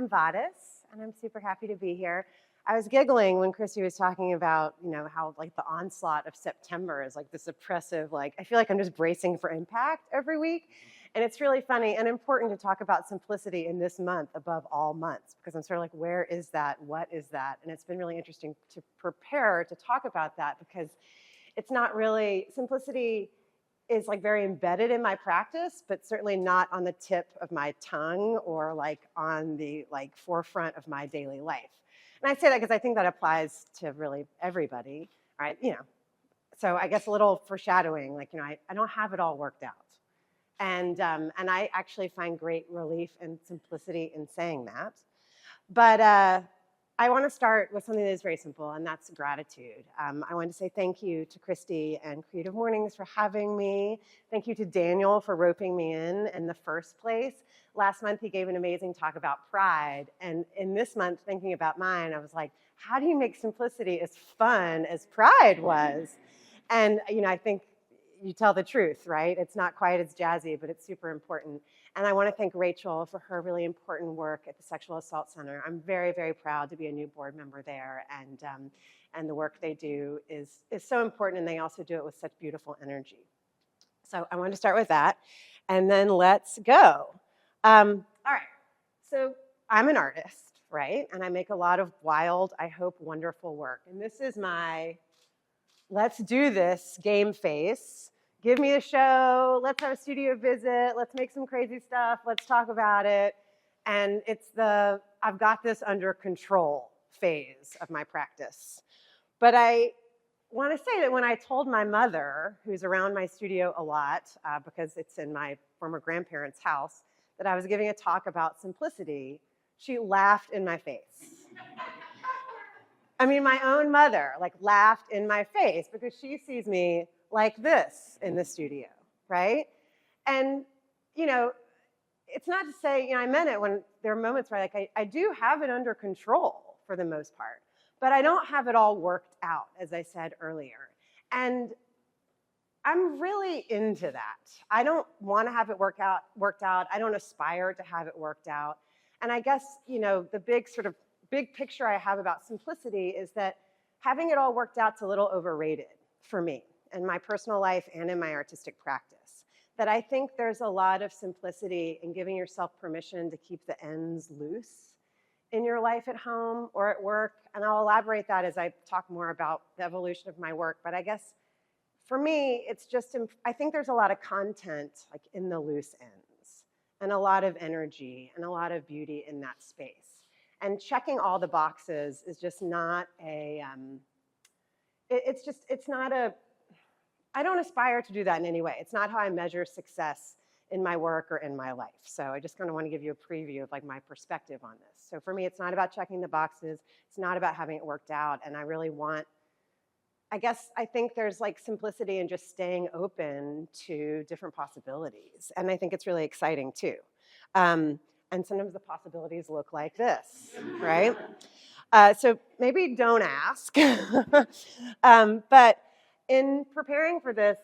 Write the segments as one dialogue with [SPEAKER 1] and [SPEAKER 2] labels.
[SPEAKER 1] I'm Vadis, and I'm super happy to be here. I was giggling when Christy was talking about, how like the onslaught of September is like this oppressive, like I feel like I'm just bracing for impact every week. And it's really funny and important to talk about simplicity in this month above all months, because I'm sort of like, where is that? What is that? And it's been really interesting to prepare to talk about that, because it's not really, simplicity is like very embedded in my practice, but certainly not on the tip of my tongue or like on the like forefront of my daily life. And I say that because I think that applies to really everybody, right? So I guess a little foreshadowing, like, I don't have it all worked out. And I actually find great relief and simplicity in saying that. But I want to start with something that is very simple, and that's gratitude. I want to say thank you to Christy and Creative Mornings for having me. Thank you to Daniel for roping me in the first place. Last month, he gave an amazing talk about pride. And in this month, thinking about mine, I was like, how do you make simplicity as fun as pride was? And, I think you tell the truth, right? It's not quite as jazzy, but it's super important. And I want to thank Rachel for her really important work at the Sexual Assault Center. I'm very, very proud to be a new board member there, and the work they do is so important, and they also do it with such beautiful energy. So I wanted to start with that, and then let's go. All right, so I'm an artist, right? And I make a lot of wild, I hope, wonderful work. And this is my let's do this game face. Give me a show, let's have a studio visit, let's make some crazy stuff, let's talk about it. And it's the I've got this under control phase of my practice. But I want to say that when I told my mother, who's around my studio a lot, because it's in my former grandparents' house, that I was giving a talk about simplicity, she laughed in my face. I mean, my own mother laughed in my face because she sees me like this in the studio, right? And, it's not to say, I meant it when there are moments where I do have it under control for the most part, but I don't have it all worked out, as I said earlier. And I'm really into that. I don't want to have it worked out. I don't aspire to have it worked out. And I guess, the big picture I have about simplicity is that having it all worked out's a little overrated for me in my personal life and in my artistic practice. That I think there's a lot of simplicity in giving yourself permission to keep the ends loose in your life at home or at work. And I'll elaborate that as I talk more about the evolution of my work. But I guess for me, it's just, I think there's a lot of content in the loose ends and a lot of energy and a lot of beauty in that space. And checking all the boxes is just not I don't aspire to do that in any way. It's not how I measure success in my work or in my life. So I just kind of want to give you a preview of my perspective on this. So for me, it's not about checking the boxes. It's not about having it worked out. And I really I think there's simplicity in just staying open to different possibilities. And I think it's really exciting too. And sometimes the possibilities look like this, right? So maybe don't ask. But in preparing for this,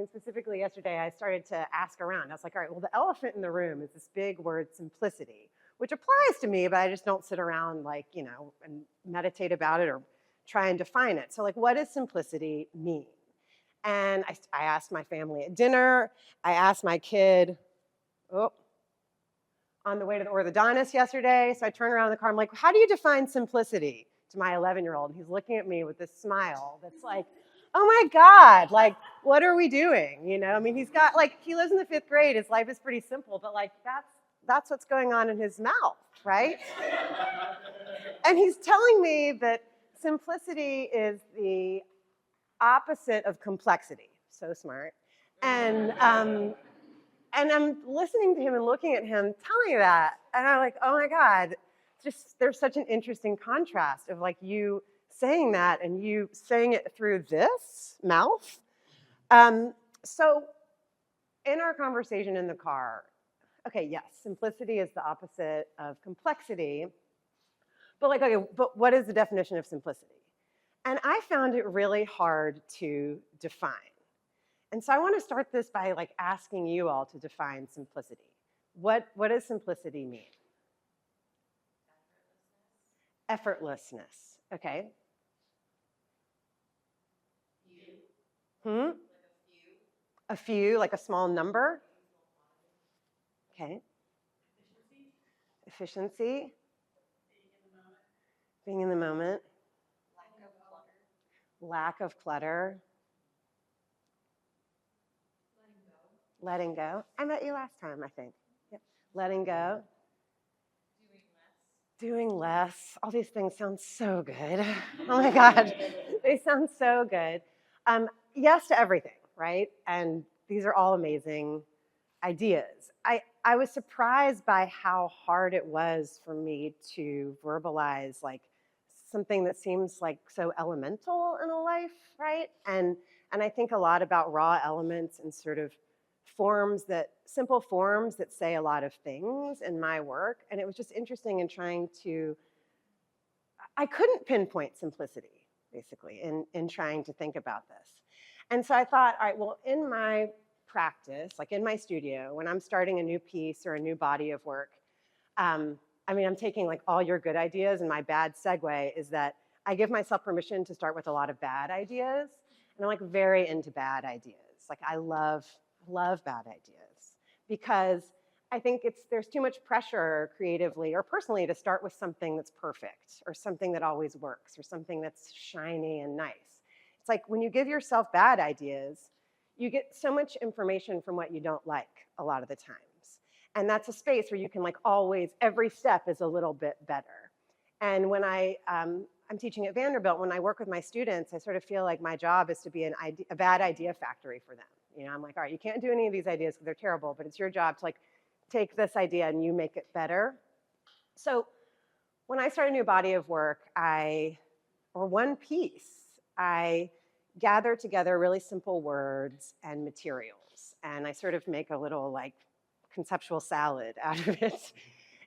[SPEAKER 1] specifically yesterday, I started to ask around. I was like, all right, well, the elephant in the room is this big word simplicity, which applies to me, but I just don't sit around and meditate about it or try and define it. So what does simplicity mean? And I asked my family at dinner. I asked my kid, on the way to the orthodontist yesterday. So I turn around in the car. I'm like, how do you define simplicity to my 11-year-old? He's looking at me with this smile that's like, oh my God, what are we doing? He's got he lives in the 5th grade. His life is pretty simple, but that's what's going on in his mouth, right? And he's telling me that simplicity is the opposite of complexity. So smart. And I'm listening to him and looking at him telling me that. And I'm like, oh my God, there's such an interesting contrast of you saying that and you saying it through this mouth. So in our conversation in the car, okay, yes, simplicity is the opposite of complexity. But but what is the definition of simplicity? And I found it really hard to define. And so I want to start this by asking you all to define simplicity. What does simplicity mean? Effortlessness. Okay. A few, like a small number. Okay. Efficiency. Being in the moment. Lack of clutter. Letting go. I met you last time, I think. Yep. Letting go. Doing less. All these things sound so good. Oh my God, they sound so good. Yes to everything, right? And these are all amazing ideas. I was surprised by how hard it was for me to verbalize like something that seems like so elemental in a life, right? And I think a lot about raw elements and sort of simple forms that say a lot of things in my work. And it was just interesting in trying to, I couldn't pinpoint simplicity, basically, in trying to think about this. And so I thought, all right, well, in my practice, like in my studio, when I'm starting a new piece or a new body of work, I'm taking like all your good ideas, and my bad segue is that I give myself permission to start with a lot of bad ideas. And I'm like very into bad ideas. Like I love bad ideas because I think there's too much pressure creatively or personally to start with something that's perfect or something that always works or something that's shiny and nice. It's like when you give yourself bad ideas, you get so much information from what you don't like a lot of the times. And that's a space where you can like always, every step is a little bit better. And when I'm teaching at Vanderbilt, when I work with my students, I sort of feel like my job is to be a bad idea factory for them. You know, I'm like, all right, you can't do any of these ideas because they're terrible, but it's your job to like take this idea and you make it better. So when I start a new body of work, or one piece, I gather together really simple words and materials. And I sort of make a little like conceptual salad out of it.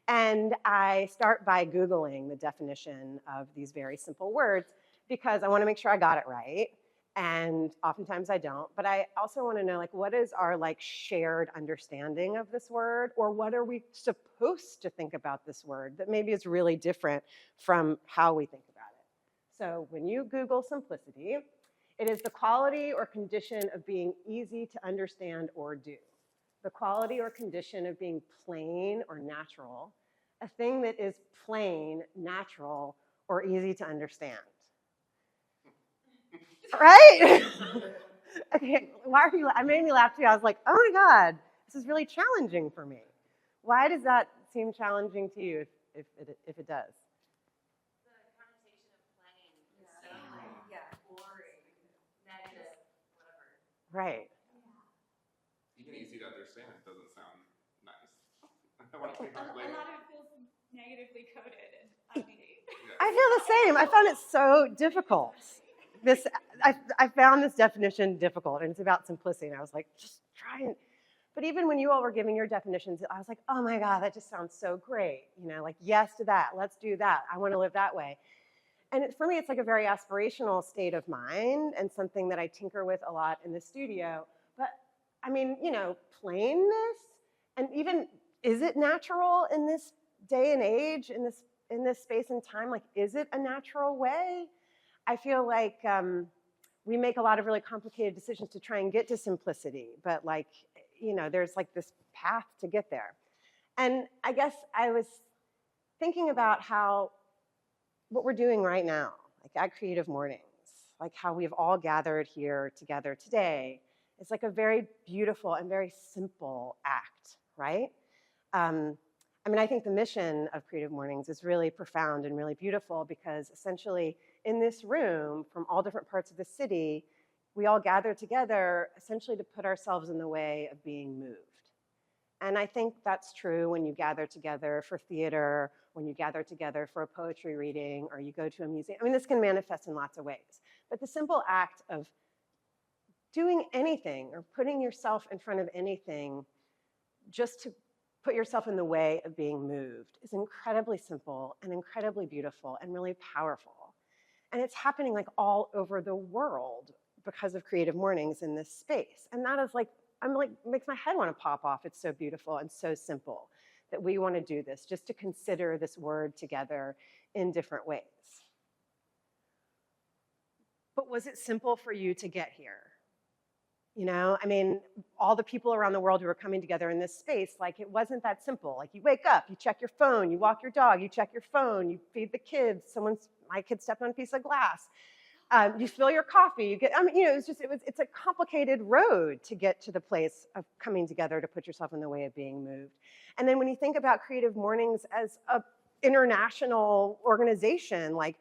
[SPEAKER 1] And I start by Googling the definition of these very simple words because I want to make sure I got it right. And oftentimes I don't, but I also want to know like what is our like shared understanding of this word, or what are we supposed to think about this word that maybe is really different from how we think about it. So when you Google simplicity, it is the quality or condition of being easy to understand or do. The quality or condition of being plain or natural, a thing that is plain, natural, or easy to understand. Right? Okay, why are you? It made me laugh too. I was like, oh my God, this is really challenging for me. Why does that seem challenging to you if it does?
[SPEAKER 2] The connotation of plain is so boring, negative, whatever.
[SPEAKER 1] Right.
[SPEAKER 3] Even easy to understand doesn't sound nice. I want to take
[SPEAKER 2] A lot of it feels negatively coded and ugly.
[SPEAKER 1] I feel the same. I found it so difficult. I found this definition difficult, and it's about simplicity. And I was like, just try and. But even when you all were giving your definitions, I was like, oh my God, that just sounds so great. You know, like yes to that. Let's do that. I want to live that way. And for me, it's like a very aspirational state of mind and something that I tinker with a lot in the studio. But I mean, you know, plainness, and even is it natural in this day and age, in this space and time? Like, is it a natural way? I feel like we make a lot of really complicated decisions to try and get to simplicity, but like, you know, there's like this path to get there. And I guess I was thinking about how what we're doing right now, like at Creative Mornings, like how we've all gathered here together today, is like a very beautiful and very simple act, right? I think the mission of Creative Mornings is really profound and really beautiful because essentially in this room from all different parts of the city, we all gather together essentially to put ourselves in the way of being moved. And I think that's true when you gather together for theater, when you gather together for a poetry reading, or you go to a museum. I mean, this can manifest in lots of ways. But the simple act of doing anything or putting yourself in front of anything just to put yourself in the way of being moved is incredibly simple and incredibly beautiful and really powerful. And it's happening like all over the world because of Creative Mornings in this space. And that is like, makes my head want to pop off. It's so beautiful and so simple that we want to do this, just to consider this word together in different ways. But was it simple for you to get here? You know, I mean, all the people around the world who are coming together in this space, like it wasn't that simple. Like you wake up, you check your phone, you walk your dog, you check your phone, you feed the kids. My kid stepped on a piece of glass. You fill your coffee. You get, I mean, you know, it's a complicated road to get to the place of coming together to put yourself in the way of being moved. And then when you think about Creative Mornings as an international organization, like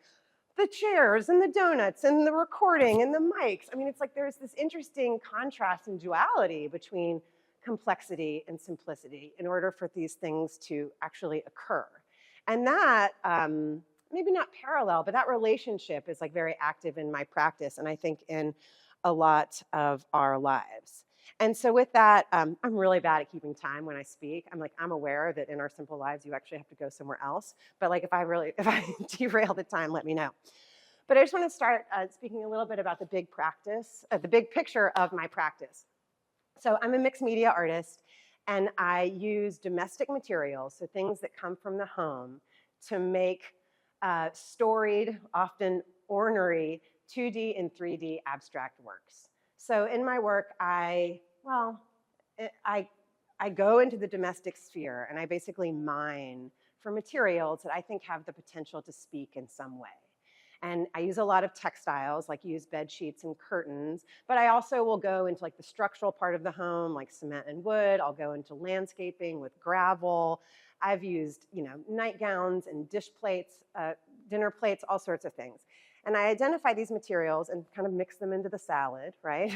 [SPEAKER 1] the chairs and the donuts and the recording and the mics. I mean, it's like there's this interesting contrast and duality between complexity and simplicity in order for these things to actually occur. And that, maybe not parallel, but that relationship is like very active in my practice, and I think in a lot of our lives. And so with that, I'm really bad at keeping time when I speak. I'm aware that in our simple lives, you actually have to go somewhere else. But like if I derail the time, let me know. But I just want to start speaking a little bit about the big picture of my practice. So I'm a mixed media artist, and I use domestic materials, so things that come from the home, to make storied, often ornery, 2D and 3D abstract works. So in my work, I go into the domestic sphere and I basically mine for materials that I think have the potential to speak in some way. And I use a lot of textiles, like use bed sheets and curtains, but I also will go into like the structural part of the home, like cement and wood. I'll go into landscaping with gravel. I've used, you know, nightgowns and dish plates, dinner plates, all sorts of things. And I identify these materials and kind of mix them into the salad, right?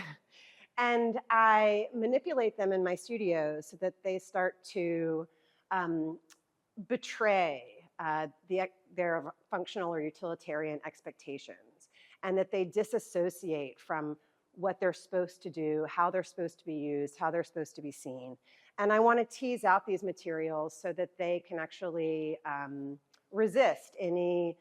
[SPEAKER 1] And I manipulate them in my studio so that they start to betray their functional or utilitarian expectations, and that they disassociate from what they're supposed to do, how they're supposed to be used, how they're supposed to be seen. And I want to tease out these materials so that they can actually resist any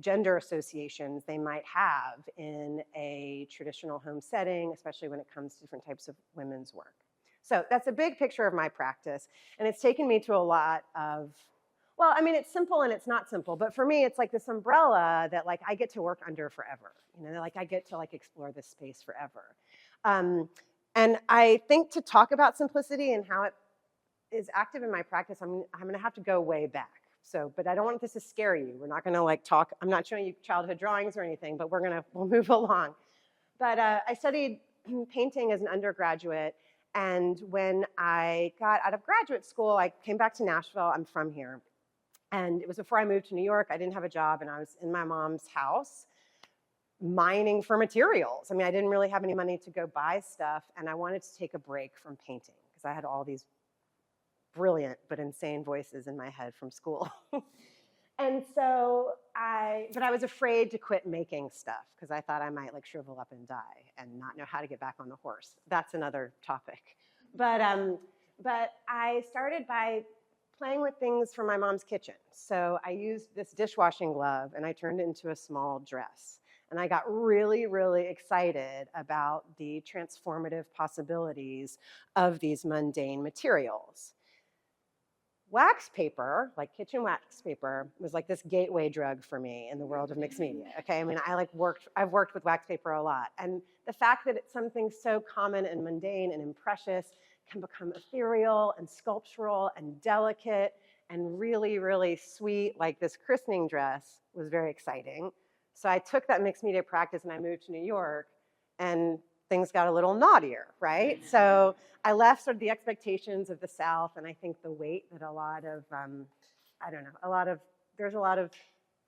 [SPEAKER 1] gender associations they might have in a traditional home setting, especially when it comes to different types of women's work. So that's a big picture of my practice, and it's taken me to a lot of, well, I mean, it's simple and it's not simple, but for me, it's like this umbrella that like I get to work under forever. You know, like I get to like explore this space forever. And I think to talk about simplicity and how it is active in my practice, I'm gonna have to go way back. So, but I don't want this to scare you. We're not gonna like talk, I'm not showing you childhood drawings or anything, but we'll move along. But I studied painting as an undergraduate, and when I got out of graduate school, I came back to Nashville. I'm from here. And it was before I moved to New York. I didn't have a job, and I was in my mom's house mining for materials. I mean, I didn't really have any money to go buy stuff, and I wanted to take a break from painting because I had all these brilliant but insane voices in my head from school. And so but I was afraid to quit making stuff because I thought I might like shrivel up and die and not know how to get back on the horse. That's another topic. But I started by playing with things from my mom's kitchen. So I used this dishwashing glove and I turned it into a small dress. And I got really, really excited about the transformative possibilities of these mundane materials. Wax paper, like kitchen wax paper, was like this gateway drug for me in the world of mixed media. Okay, I mean, I've worked with wax paper a lot, and the fact that it's something so common and mundane and imprecious can become ethereal and sculptural and delicate and really, really sweet, like this christening dress, was very exciting. So I took that mixed media practice and I moved to New York, and things got a little naughtier, right? So I left sort of the expectations of the South, and I think the weight that there's a lot of,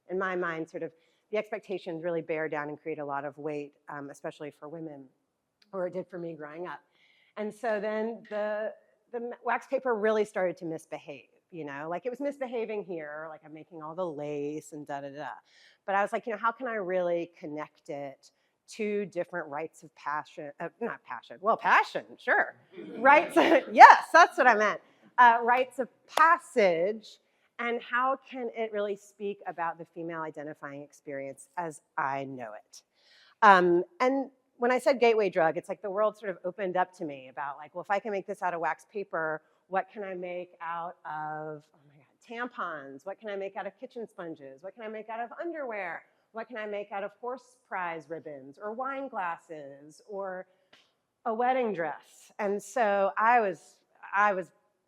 [SPEAKER 1] in my mind, sort of the expectations really bear down and create a lot of weight, especially for women, or it did for me growing up. And so then the wax paper really started to misbehave, you know, like it was misbehaving here, like I'm making all the lace and da-da-da. But I was like, you know, how can I really connect it to different rites of passion, passion, sure. Rites, yes, that's what I meant. Rites of passage, and how can it really speak about the female identifying experience as I know it? And when I said gateway drug, it's like the world sort of opened up to me about like, well, if I can make this out of wax paper, what can I make out of, oh my God, tampons? What can I make out of kitchen sponges? What can I make out of underwear? What can I make out of horse prize ribbons or wine glasses or a wedding dress? And so I was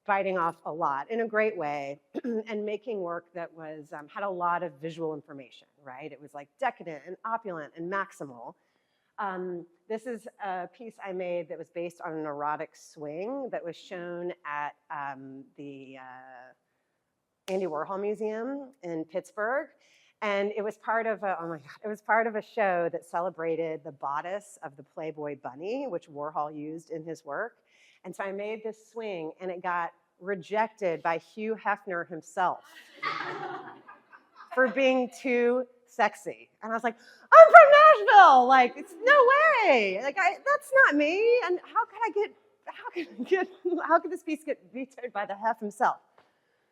[SPEAKER 1] biting off a lot in a great way and making work that was had a lot of visual information, right? It was like decadent and opulent and maximal. This is a piece I made that was based on an erotic swing that was shown at the Andy Warhol Museum in Pittsburgh. And it was part of a, oh my God, it was part of a show that celebrated the bodice of the Playboy bunny, which Warhol used in his work. And so I made this swing, and it got rejected by Hugh Hefner himself for being too sexy. And I was like, I'm from Nashville. Like, it's no way. Like, that's not me. And how could this piece get vetoed by the Hef himself?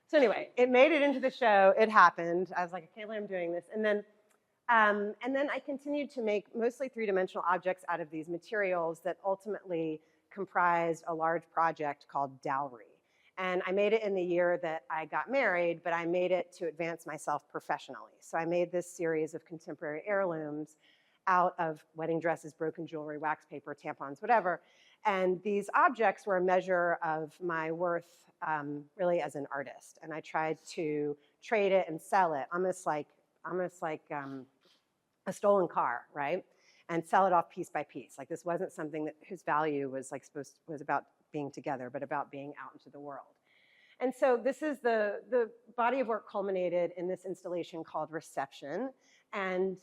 [SPEAKER 1] So anyway, it made it into the show. It happened. I was like, I can't believe I'm doing this. And then I continued to make mostly three-dimensional objects out of these materials that ultimately comprised a large project called Dowry. And I made it in the year that I got married, but I made it to advance myself professionally. So I made this series of contemporary heirlooms out of wedding dresses, broken jewelry, wax paper, tampons, whatever. And these objects were a measure of my worth really as an artist. And I tried to trade it and sell it, almost like a stolen car, right? And sell it off piece by piece. Like, this wasn't something that whose value was was about being together, but about being out into the world. And so this is the body of work culminated in this installation called Reception, and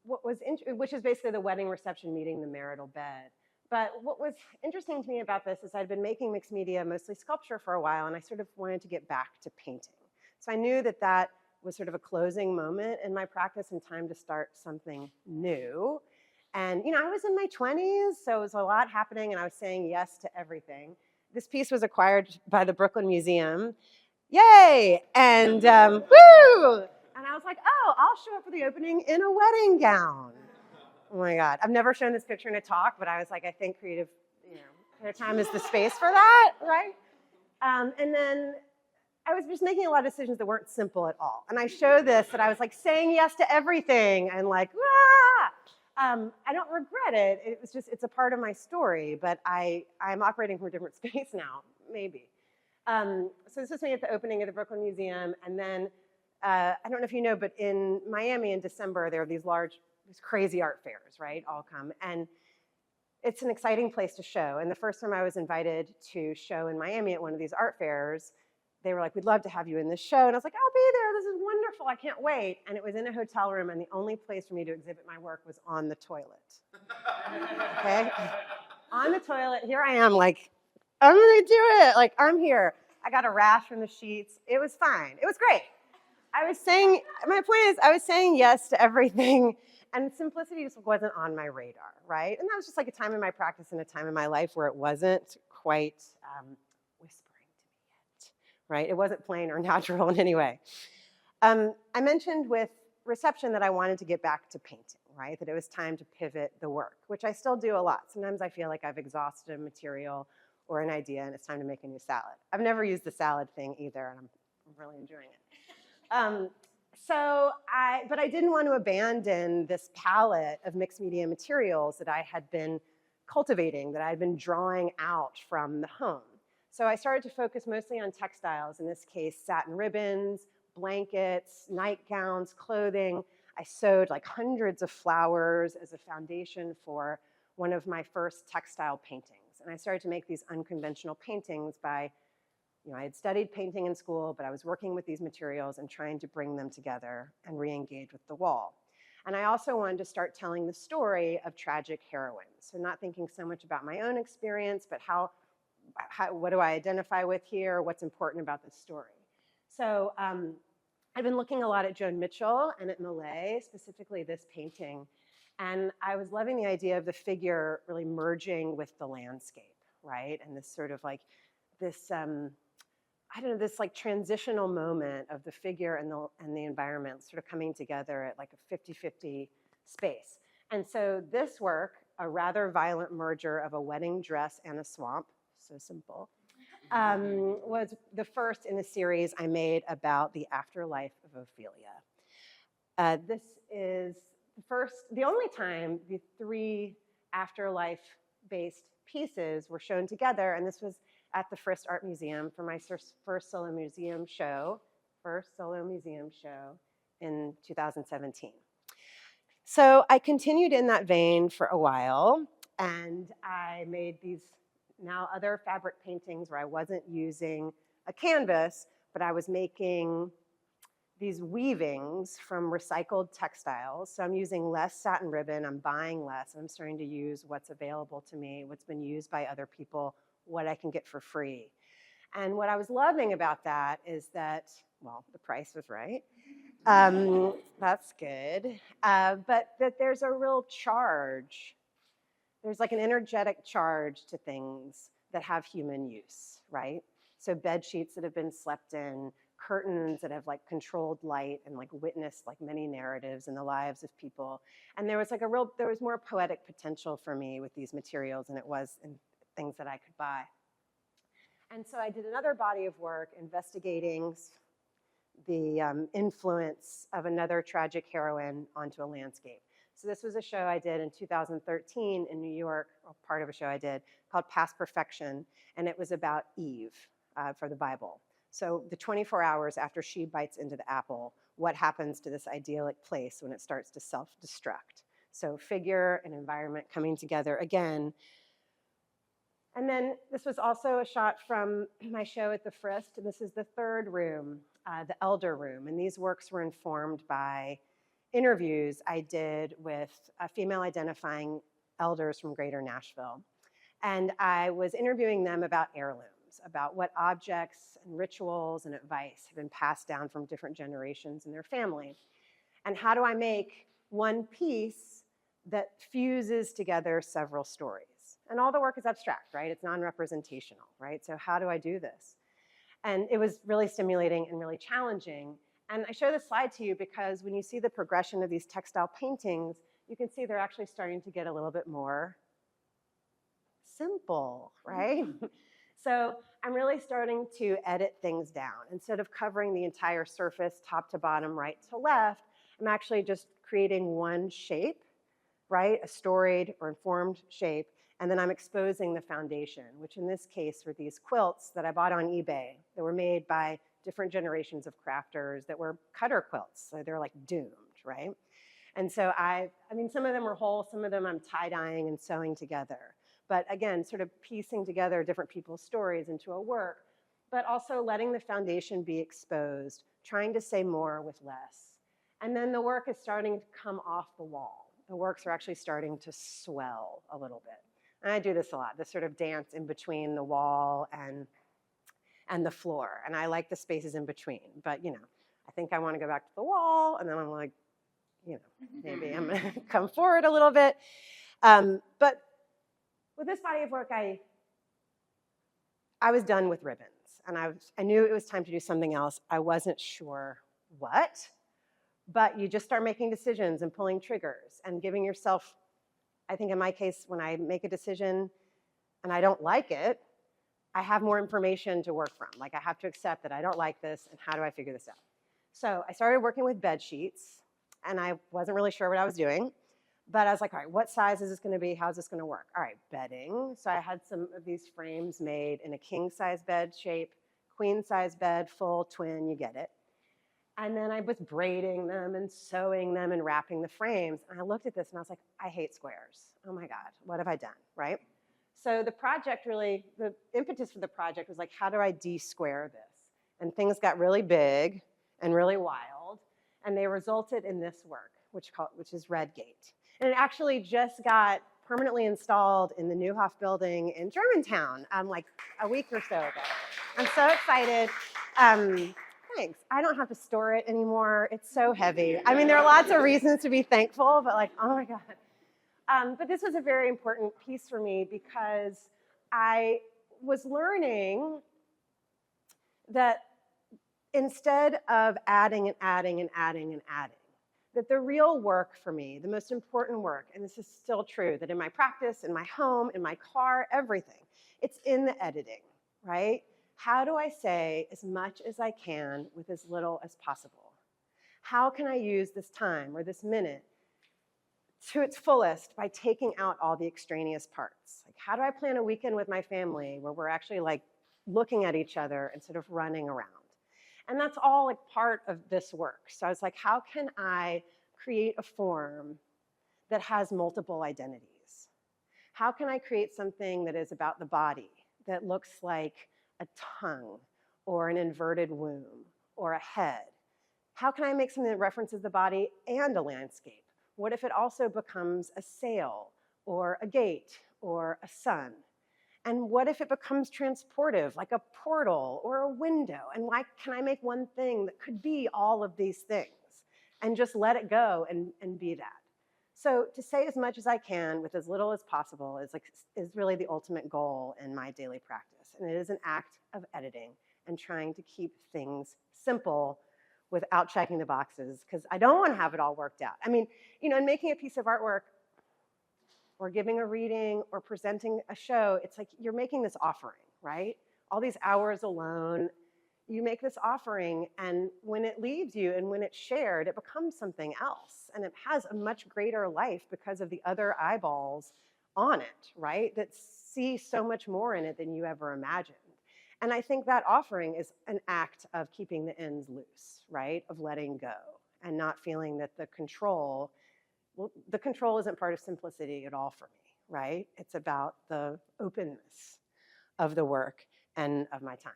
[SPEAKER 1] which is basically the wedding reception meeting the marital bed. But what was interesting to me about this is I'd been making mixed media, mostly sculpture, for a while, and I sort of wanted to get back to painting. So I knew that that was sort of a closing moment in my practice and time to start something new. And, you know, I was in my 20s, so it was a lot happening, and I was saying yes to everything. This piece was acquired by the Brooklyn Museum. Yay! And woo! And I was like, oh, I'll show up for the opening in a wedding gown. Oh my God. I've never shown this picture in a talk, but I was like, I think creative time is the space for that, right? And then I was just making a lot of decisions that weren't simple at all. And I show this, that I was like saying yes to everything and like, ah! I don't regret it. It was just, it's a part of my story, but I'm operating from a different space now, maybe. So this was me at the opening of the Brooklyn Museum. And then, I don't know if you know, but in Miami in December, there are these crazy art fairs, right, all come. And it's an exciting place to show. And the first time I was invited to show in Miami at one of these art fairs, they were like, we'd love to have you in this show. And I was like, I'll be there. This is wonderful. I can't wait. And it was in a hotel room, and the only place for me to exhibit my work was on the toilet. Okay? On the toilet. Here I am, like, I'm going to do it. Like, I'm here. I got a rash from the sheets. It was fine. It was great. My point is, I was saying yes to everything, and simplicity just wasn't on my radar, right? And that was just like a time in my practice and a time in my life where it wasn't quite whispering to me yet, right? It wasn't plain or natural in any way. I mentioned with Reception that I wanted to get back to painting, right? That it was time to pivot the work, which I still do a lot. Sometimes I feel like I've exhausted a material or an idea, and it's time to make a new salad. I've never used the salad thing either, and I'm really enjoying it. But I didn't want to abandon this palette of mixed media materials that I had been cultivating, that I had been drawing out from the home. So I started to focus mostly on textiles, in this case, satin ribbons, blankets, nightgowns, clothing. I sewed like hundreds of flowers as a foundation for one of my first textile paintings. And I started to make these unconventional paintings by, I had studied painting in school, but I was working with these materials and trying to bring them together and re-engage with the wall. And I also wanted to start telling the story of tragic heroines. So not thinking so much about my own experience, but what do I identify with here? What's important about this story? So I've been looking a lot at Joan Mitchell and at Millet, specifically this painting. And I was loving the idea of the figure really merging with the landscape, right? And this sort of like, this like transitional moment of the figure and the environment sort of coming together at like a 50-50 space. And so this work, a rather violent merger of a wedding dress and a swamp, so simple, was the first in a series I made about the afterlife of Ophelia. This is the only time the 3 afterlife-based pieces were shown together, and this was at the Frist Art Museum for my first solo museum show in 2017. So I continued in that vein for a while, and I made these now other fabric paintings where I wasn't using a canvas, but I was making these weavings from recycled textiles. So I'm using less satin ribbon, I'm buying less, and I'm starting to use what's available to me, what's been used by other people, what I can get for free. And what I was loving about that is that, well, the price was right. That's good. But that there's a real charge. There's like an energetic charge to things that have human use, right? So bed sheets that have been slept in, curtains that have like controlled light and like witnessed like many narratives in the lives of people. And there was like there was more poetic potential for me with these materials than it was in things that I could buy. And so I did another body of work investigating the influence of another tragic heroine onto a landscape. So this was a show I did in 2013 in New York, or part of a show I did, called Past Perfection, and it was about Eve for the Bible. So the 24 hours after she bites into the apple, what happens to this idyllic place when it starts to self-destruct? So figure and environment coming together again. And then this was also a shot from my show at the Frist, and this is the third room, the Elder Room, and these works were informed by interviews I did with female identifying elders from greater Nashville. And I was interviewing them about heirlooms, about what objects and rituals and advice have been passed down from different generations in their family. And how do I make one piece that fuses together several stories? And all the work is abstract, right? It's non-representational, right? So how do I do this? And it was really stimulating and really challenging. And I show this slide to you because when you see the progression of these textile paintings, you can see they're actually starting to get a little bit more simple, right? So I'm really starting to edit things down. Instead of covering the entire surface, top to bottom, right to left, I'm actually just creating one shape, right? A storied or informed shape. And then I'm exposing the foundation, which in this case were these quilts that I bought on eBay that were made by different generations of crafters that were cutter quilts. So they're like doomed, right? And so I mean, some of them are whole, some of them I'm tie-dyeing and sewing together. But again, sort of piecing together different people's stories into a work, but also letting the foundation be exposed, trying to say more with less. And then the work is starting to come off the wall. The works are actually starting to swell a little bit. And I do this a lot, this sort of dance in between the wall and the floor. And I like the spaces in between. But, you know, I think I want to go back to the wall. And then I'm like, you know, maybe I'm going to come forward a little bit. But with this body of work, I was done with ribbons. And I knew it was time to do something else. I wasn't sure what. But you just start making decisions and pulling triggers and giving yourself, I think in my case, when I make a decision and I don't like it, I have more information to work from. Like I have to accept that I don't like this and how do I figure this out? So I started working with bed sheets and I wasn't really sure what I was doing, but I was like, all right, what size is this gonna be? How's this gonna work? All right, bedding. So I had some of these frames made in a king size bed shape, queen size bed, full, twin, you get it. And then I was braiding them and sewing them and wrapping the frames. And I looked at this and I was like, I hate squares. Oh my God, what have I done, right? So the project really, the impetus for the project was like, how do I de-square this? And things got really big and really wild. And they resulted in this work, which is Redgate. And it actually just got permanently installed in the Neuhoff building in Germantown like a week or so ago. I'm so excited. Thanks. I don't have to store it anymore. It's so heavy. I mean, there are lots of reasons to be thankful, but like, oh my God. But this was a very important piece for me because I was learning that instead of adding and adding and adding and adding, that the real work for me, the most important work, and this is still true, that in my practice, in my home, in my car, everything, it's in the editing, right? How do I say as much as I can with as little as possible? How can I use this time or this minute to its fullest by taking out all the extraneous parts? Like, how do I plan a weekend with my family where we're actually like looking at each other instead of running around? And that's all like part of this work. So I was like, how can I create a form that has multiple identities? How can I create something that is about the body, that looks like a tongue or an inverted womb or a head? How can I make something that references the body and a landscape? What if it also becomes a sail or a gate or a sun? And what if it becomes transportive, like a portal or a window? And why can I make one thing that could be all of these things and just let it go and be that? So to say as much as I can with as little as possible is really the ultimate goal in my daily practice. And it is an act of editing and trying to keep things simple without checking the boxes, because I don't want to have it all worked out. I mean, in making a piece of artwork or giving a reading or presenting a show, it's like you're making this offering, right? All these hours alone, you make this offering, and when it leaves you and when it's shared, it becomes something else. And it has a much greater life because of the other eyeballs on it, right? That see so much more in it than you ever imagined. And I think that offering is an act of keeping the ends loose, right? Of letting go and not feeling that the control isn't part of simplicity at all for me, right? It's about the openness of the work and of my time.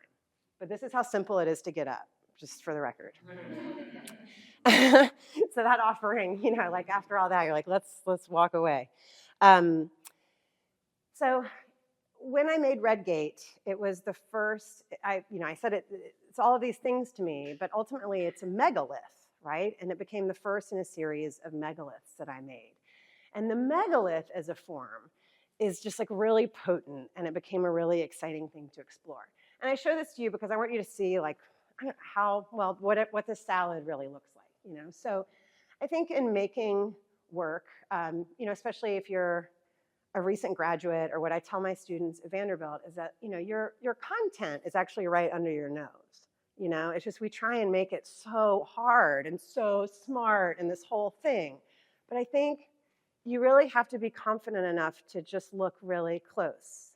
[SPEAKER 1] But this is how simple it is to get up, just for the record. So that offering, like after all that, you're like, let's walk away. So when I made Redgate, it was the first, I said it's all of these things to me, but ultimately it's a megalith, right? And it became the first in a series of megaliths that I made. And the megalith as a form is just like really potent, and it became a really exciting thing to explore. And I show this to you because I want you to see like what this salad really looks like, So I think in making work, especially if you're a recent graduate, or what I tell my students at Vanderbilt is that, your content is actually right under your nose. It's just we try and make it so hard and so smart and this whole thing. But I think you really have to be confident enough to just look really close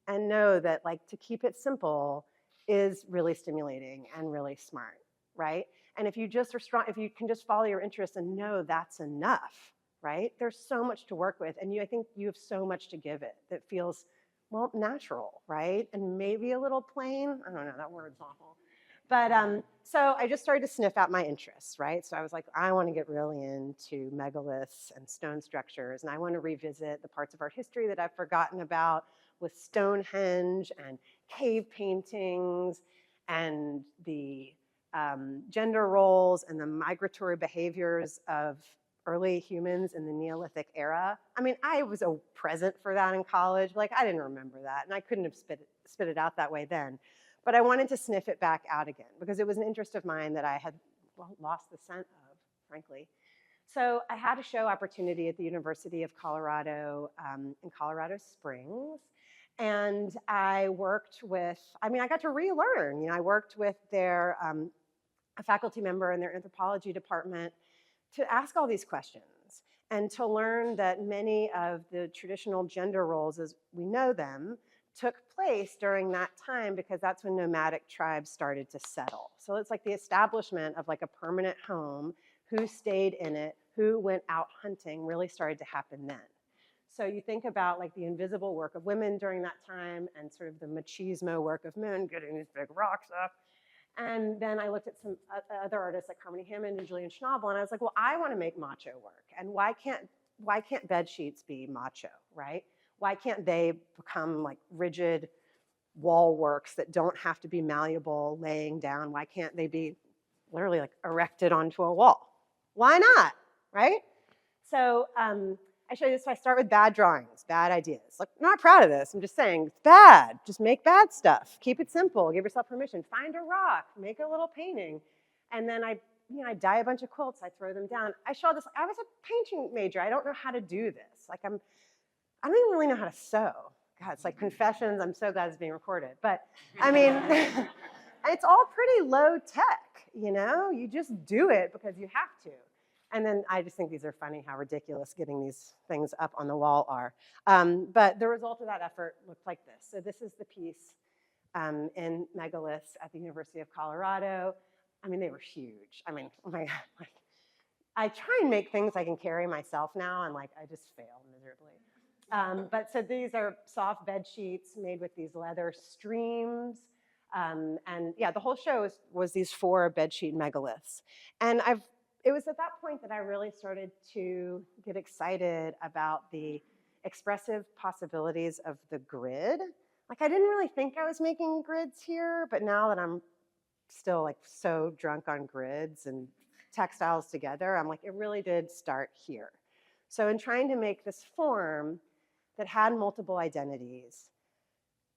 [SPEAKER 1] and know that like to keep it simple is really stimulating and really smart, right? And if you can just follow your interests and know that's enough, right? There's so much to work with, and I think you have so much to give it that feels, natural, right? And maybe a little plain. I don't know, that word's awful. But so I just started to sniff out my interests, right? So I was like, I want to get really into megaliths and stone structures, and I want to revisit the parts of art history that I've forgotten about with Stonehenge and cave paintings and the gender roles and the migratory behaviors of early humans in the Neolithic era. I mean, I was present for that in college. Like, I didn't remember that, and I couldn't have spit it out that way then. But I wanted to sniff it back out again because it was an interest of mine that I had lost the scent of, frankly. So I had a show opportunity at the University of Colorado in Colorado Springs. And I worked with, I got to relearn. I worked with their a faculty member in their anthropology department to ask all these questions and to learn that many of the traditional gender roles as we know them took place during that time because that's when nomadic tribes started to settle. So it's like the establishment of like a permanent home, who stayed in it, who went out hunting really started to happen then. So you think about like the invisible work of women during that time and sort of the machismo work of men getting these big rocks up. And then I looked at some other artists like Harmony Hammond and Julian Schnabel, and I was like, well, I want to make macho work. And why can't bed sheets be macho, right? Why can't they become like rigid wall works that don't have to be malleable, laying down? Why can't they be literally like erected onto a wall? Why not, right? So I show you this. So I start with bad drawings, bad ideas. Like, I'm not proud of this. I'm just saying it's bad. Just make bad stuff. Keep it simple. Give yourself permission. Find a rock. Make a little painting. And then I dye a bunch of quilts. I throw them down. I show this. I was a painting major. I don't know how to do this. Like I don't even really know how to sew. God, it's like confessions. I'm so glad it's being recorded. But I mean, it's all pretty low tech, you know? You just do it because you have to. And then I just think these are funny, how ridiculous getting these things up on the wall are. But the result of that effort looked like this. So this is the piece in megaliths at the University of Colorado. I mean, they were huge. I mean, oh my God. Like, I try and make things I can carry myself now, and like I just fail miserably. But so these are soft bed sheets made with these leather streams. And yeah, the whole show was these 4 bedsheet megaliths. And it was at that point that I really started to get excited about the expressive possibilities of the grid. Like I didn't really think I was making grids here, but now that I'm still like so drunk on grids and textiles together, I'm like, it really did start here. So in trying to make this form that had multiple identities,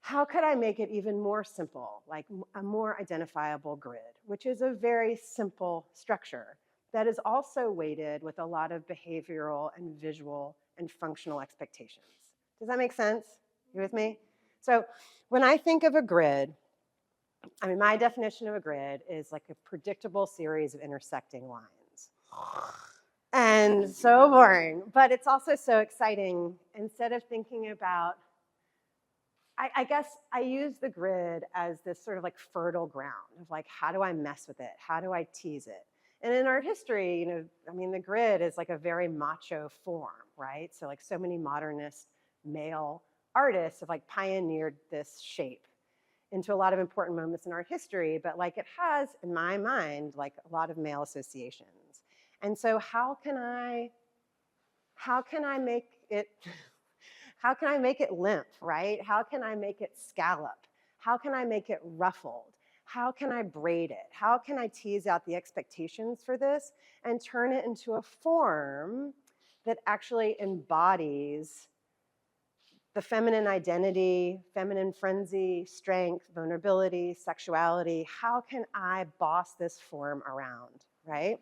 [SPEAKER 1] how could I make it even more simple, like a more identifiable grid, which is a very simple structure that is also weighted with a lot of behavioral and visual and functional expectations. Does that make sense? You with me? So when I think of a grid, I mean, my definition of a grid is like a predictable series of intersecting lines. And so boring, but it's also so exciting. Instead of thinking about, I guess I use the grid as this sort of like fertile ground of like, how do I mess with it? How do I tease it? And in art history, you know, I mean, the grid is like a very macho form, right? So like so many modernist male artists have like pioneered this shape into a lot of important moments in art history, but like it has, in my mind, like a lot of male associations. And so how can I make it, how can I make it limp, right? How can I make it scallop? How can I make it ruffled? How can I braid it? How can I tease out the expectations for this and turn it into a form that actually embodies the feminine identity, feminine frenzy, strength, vulnerability, sexuality? How can I boss this form around, right?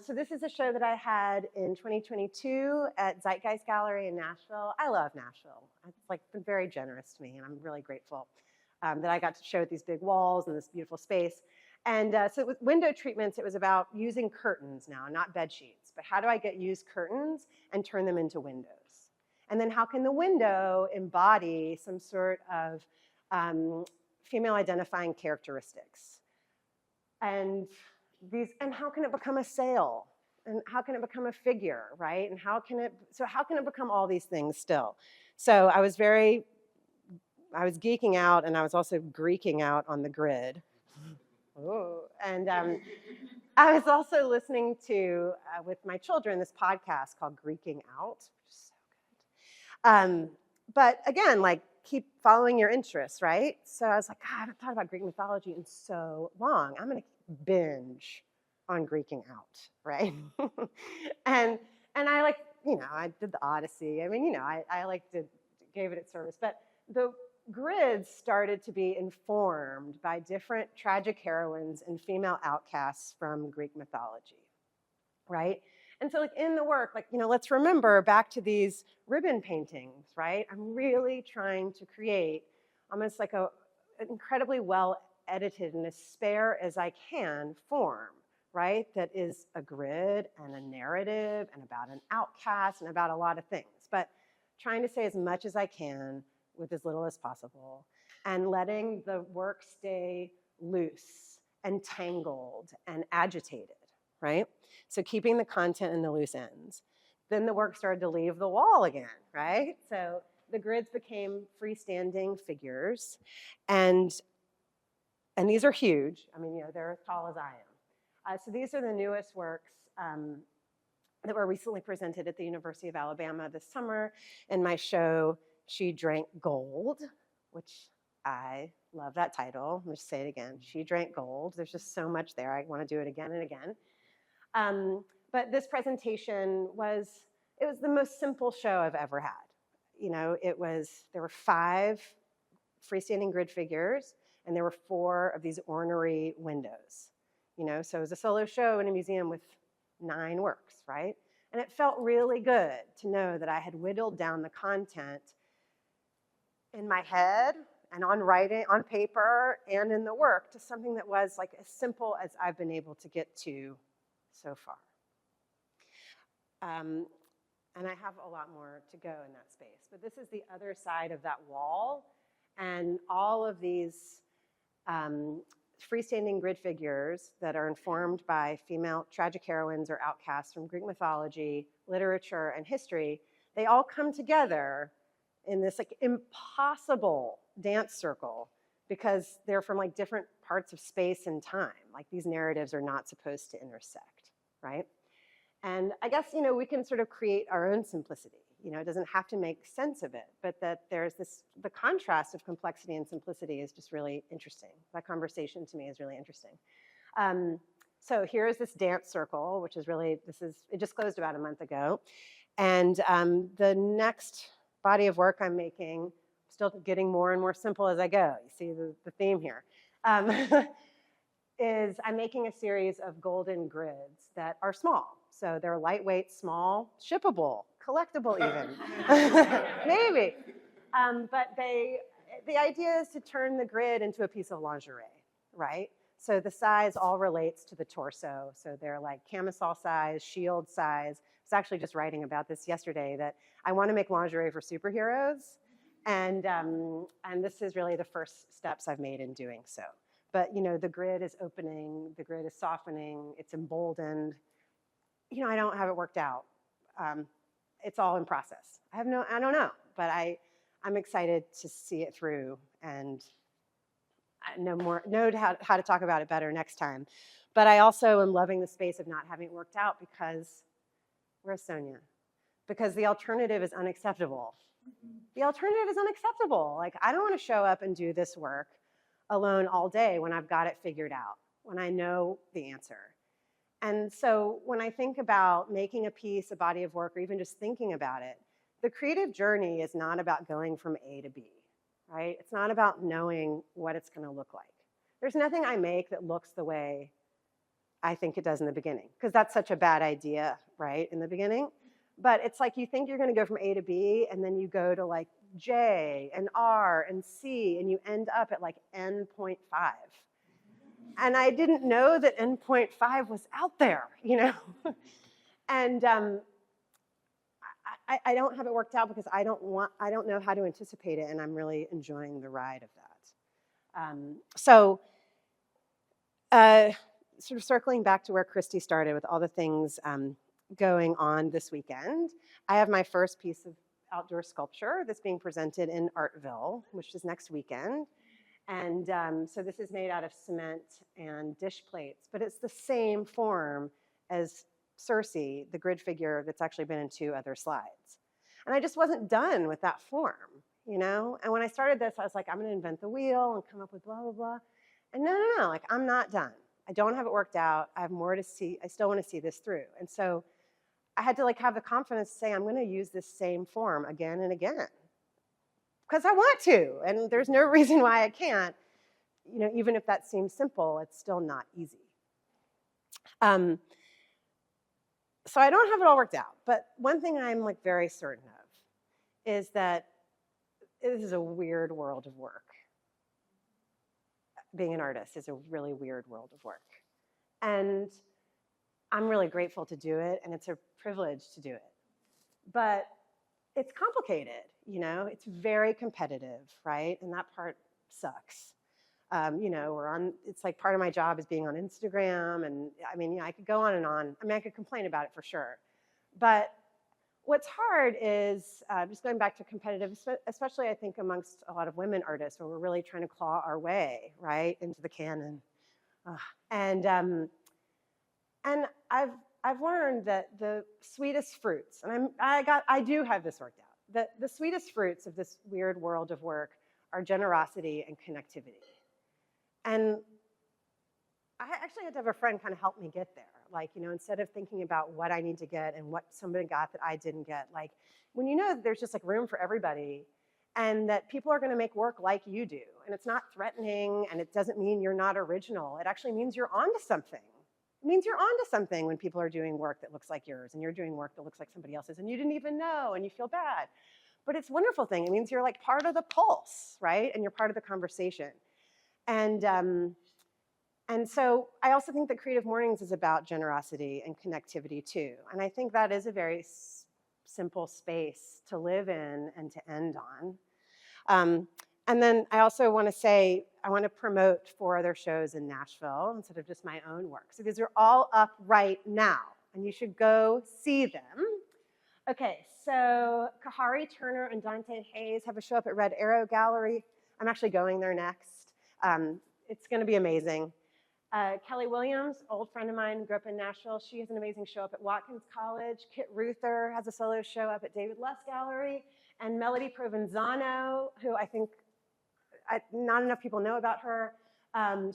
[SPEAKER 1] So this is a show that I had in 2022 at Zeitgeist Gallery in Nashville. I love Nashville. It's like been very generous to me, and I'm really grateful that I got to show these big walls and this beautiful space. And so with window treatments, it was about using curtains now, not bed sheets, but how do I get used curtains and turn them into windows? And then how can the window embody some sort of female identifying characteristics? And how can it become a sail? And how can it become a figure, right? And how can it become all these things still? So I was geeking out, and I was also Greeking out on the grid. Oh, and I was also listening to, with my children, this podcast called Greeking Out, which is so good. But again, like, keep following your interests, right? So I was like, God, I haven't thought about Greek mythology in so long. I'm going to binge on Greeking Out, right? and I like, you know, I did the Odyssey. I mean, you know, I gave it its service. But the grids started to be informed by different tragic heroines and female outcasts from Greek mythology, right? And so like in the work, like, you know, let's remember back to these ribbon paintings, right? I'm really trying to create almost like an incredibly well edited and as spare as I can form, right? That is a grid and a narrative and about an outcast and about a lot of things, but trying to say as much as I can with as little as possible and letting the work stay loose and tangled and agitated, right? So keeping the content in the loose ends. Then the work started to leave the wall again, right? So the grids became freestanding figures, and these are huge. I mean, you know, they're as tall as I am. So these are the newest works that were recently presented at the University of Alabama this summer in my show, She Drank Gold, which I love that title. Let me just say it again. She Drank Gold. There's just so much there. I want to do it again and again. But this presentation was the most simple show I've ever had. You know, there were 5 freestanding grid figures, and there were 4 of these ornery windows. You know, so it was a solo show in a museum with 9 works, right? And it felt really good to know that I had whittled down the content in my head and on writing, on paper, and in the work to something that was like as simple as I've been able to get to so far. And I have a lot more to go in that space. But this is the other side of that wall. And all of these freestanding grid figures that are informed by female tragic heroines or outcasts from Greek mythology, literature, and history, they all come together in this like impossible dance circle because they're from like different parts of space and time. Like these narratives are not supposed to intersect, right? And I guess, you know, we can sort of create our own simplicity. You know, it doesn't have to make sense of it, but that there's this, the contrast of complexity and simplicity is just really interesting. That conversation to me is really interesting. So here's this dance circle, which is really, it just closed about a month ago. And the next body of work I'm making, still getting more and more simple as I go. You see the theme here. Is I'm making a series of golden grids that are small. So they're lightweight, small, shippable, collectible even, maybe. But the idea is to turn the grid into a piece of lingerie, right? So the size all relates to the torso. So they're like camisole size, shield size. I was actually just writing about this yesterday that I want to make lingerie for superheroes. And this is really the first steps I've made in doing so. But, you know, the grid is opening, the grid is softening, it's emboldened. You know, I don't have it worked out. It's all in process. I don't know, but I'm excited to see it through and know how to talk about it better next time. But I also am loving the space of not having it worked out because, where's Sonia? Because the alternative is unacceptable. The alternative is unacceptable. Like, I don't want to show up and do this work alone all day when I've got it figured out, when I know the answer. And so when I think about making a piece, a body of work, or even just thinking about it, the creative journey is not about going from A to B, right? It's not about knowing what it's going to look like. There's nothing I make that looks the way I think it does in the beginning, because that's such a bad idea, right, in the beginning. But it's like you think you're going to go from A to B, and then you go to like J and R and C, and you end up at like N.5. And I didn't know that N.5 was out there, you know? And I don't have it worked out because I don't know how to anticipate it, and I'm really enjoying the ride of that. Sort of circling back to where Christy started with all the things going on this weekend, I have my first piece of outdoor sculpture that's being presented in Artville, which is next weekend. And so this is made out of cement and dish plates, but it's the same form as Circe, the grid figure that's actually been in 2 other slides. And I just wasn't done with that form, you know? And when I started this, I was like, I'm gonna invent the wheel and come up with blah, blah, blah. And no, like I'm not done. I don't have it worked out. I have more to see. I still wanna see this through. And so I had to like have the confidence to say, I'm gonna use this same form again and again. Because I want to, and there's no reason why I can't. You know, even if that seems simple, it's still not easy. So I don't have it all worked out, but one thing I'm like very certain of is that this is a weird world of work. Being an artist is a really weird world of work. And I'm really grateful to do it, and it's a privilege to do it. But it's complicated, you know, it's very competitive, right? And that part sucks. You know, it's like part of my job is being on Instagram, and I mean, yeah, I could go on and on. I mean, I could complain about it for sure. But what's hard is, just going back to competitive, especially I think amongst a lot of women artists, where we're really trying to claw our way, right, into the canon. And I've learned that the sweetest fruits, and I do have this worked out, that the sweetest fruits of this weird world of work are generosity and connectivity. And I actually had to have a friend kind of help me get there. Like, you know, instead of thinking about what I need to get and what somebody got that I didn't get, like when you know there's just like room for everybody and that people are going to make work like you do, and it's not threatening, and it doesn't mean you're not original. It actually means you're onto something. It means you're onto something when people are doing work that looks like yours and you're doing work that looks like somebody else's and you didn't even know and you feel bad. but it's a wonderful thing. It means you're like part of the pulse, right? And you're part of the conversation. And so I also think that Creative Mornings is about generosity and connectivity too. And I think that is a very simple space to live in and to end on. And then I also want to say, I want to promote 4 other shows in Nashville instead of just my own work. So these are all up right now, and you should go see them. Okay, so Vadis Turner and Dante Hayes have a show up at Red Arrow Gallery. I'm actually going there next. It's going to be amazing. Kelly Williams, old friend of mine, grew up in Nashville. She has an amazing show up at Watkins College. Kit Ruther has a solo show up at David Luss Gallery. And Melody Provenzano, who I think not enough people know about her.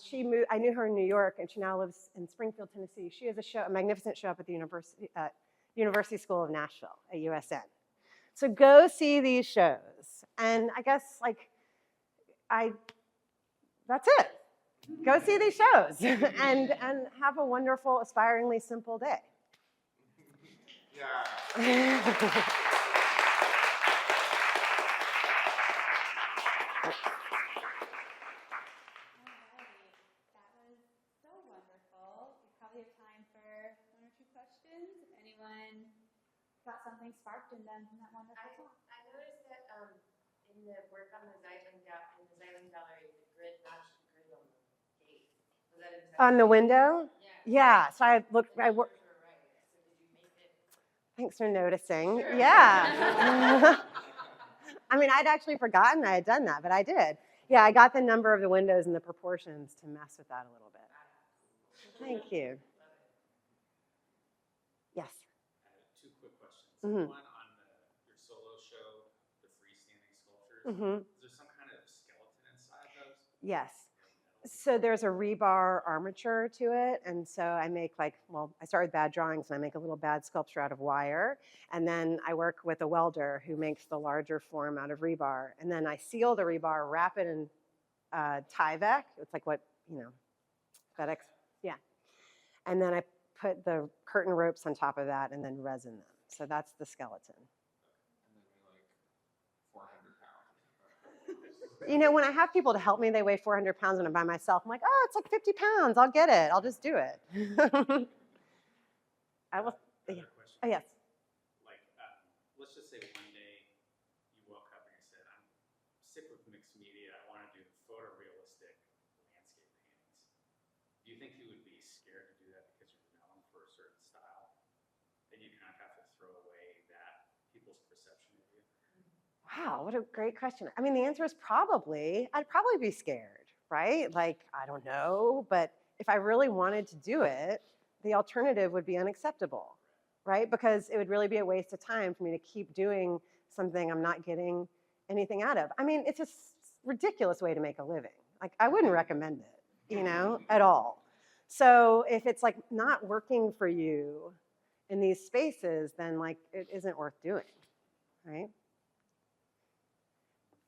[SPEAKER 1] She moved. I knew her in New York, and she now lives in Springfield, Tennessee. She has a magnificent show up at the University School of Nashville at USN. So go see these shows. And I guess that's it. Go see these shows and have a wonderful, aspiringly simple day.
[SPEAKER 3] Yeah.
[SPEAKER 2] Got something sparked in them from that wonderful talk.
[SPEAKER 4] I noticed that in the work on the Zeitung Gallery, the grid matched the grid on the gate. Was that intentional?
[SPEAKER 1] On the window?
[SPEAKER 4] Yeah.
[SPEAKER 1] Yeah. So I worked.
[SPEAKER 4] Right. So did you make it?
[SPEAKER 1] Thanks for noticing.
[SPEAKER 4] Sure.
[SPEAKER 1] Yeah. I mean, I'd actually forgotten I had done that, but I did. Yeah, I got the number of the windows and the proportions to mess with that a little bit. Thank you. Yes.
[SPEAKER 5] Two quick questions.
[SPEAKER 1] Mm-hmm.
[SPEAKER 5] One on your solo show, the freestanding sculptures.
[SPEAKER 1] Mm-hmm.
[SPEAKER 5] Is there some kind of skeleton inside those?
[SPEAKER 1] Yes. So there's a rebar armature to it, and so I make I start with bad drawings, and I make a little bad sculpture out of wire, and then I work with a welder who makes the larger form out of rebar, and then I seal the rebar, wrap it in Tyvek. It's like what, FedEx, yeah. And then I put the curtain ropes on top of that and then resin them. So that's the skeleton.
[SPEAKER 3] And then weigh like 400 pounds.
[SPEAKER 1] When I have people to help me, they weigh 400 pounds when I'm by myself. I'm like, oh, it's like 50 pounds. I'll get it. I'll just do it. I will.
[SPEAKER 5] Another question.
[SPEAKER 1] Oh, yes.
[SPEAKER 5] Let's just say one day you woke up and you said, I'm sick with mixed media. I want to do photorealistic landscape paintings. Do you think you would be scared to do that because you're known for a certain style? Then you kind of have to throw away that people's perception of you?
[SPEAKER 1] Wow, what a great question. I mean, the answer is probably. I'd probably be scared, right? I don't know. But if I really wanted to do it, the alternative would be unacceptable, right? Because it would really be a waste of time for me to keep doing something I'm not getting anything out of. I mean, it's a ridiculous way to make a living. I wouldn't recommend it, at all. So if it's not working for you in these spaces, then it isn't worth doing, right?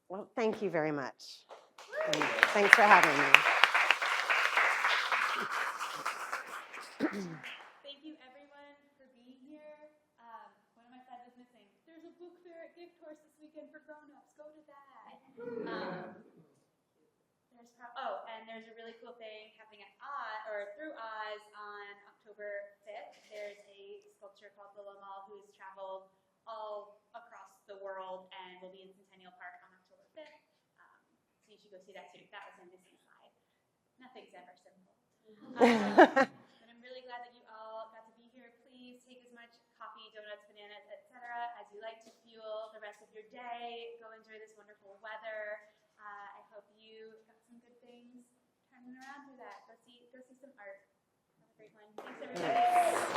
[SPEAKER 1] Well, thank you very much. And thanks for having me.
[SPEAKER 2] Thank you, everyone, for being here. One of my slides is missing. There's a book fair at Gift Horse this weekend for grown-ups. Go to that. And there's a really cool thing happening at through Oz on October 5th. There's a sculpture called Willow Mall who's traveled all across the world and will be in Centennial Park on October 5th. So you should go see that too. That was my missing slide. Nothing's ever simple. But I'm really glad that you all got to be here. Please take as much coffee, donuts, bananas, etc. as you like to fuel the rest of your day. Go enjoy this wonderful weather. I hope you got some good things turning around through that. Go see some art. Have a great one. Thanks, everybody.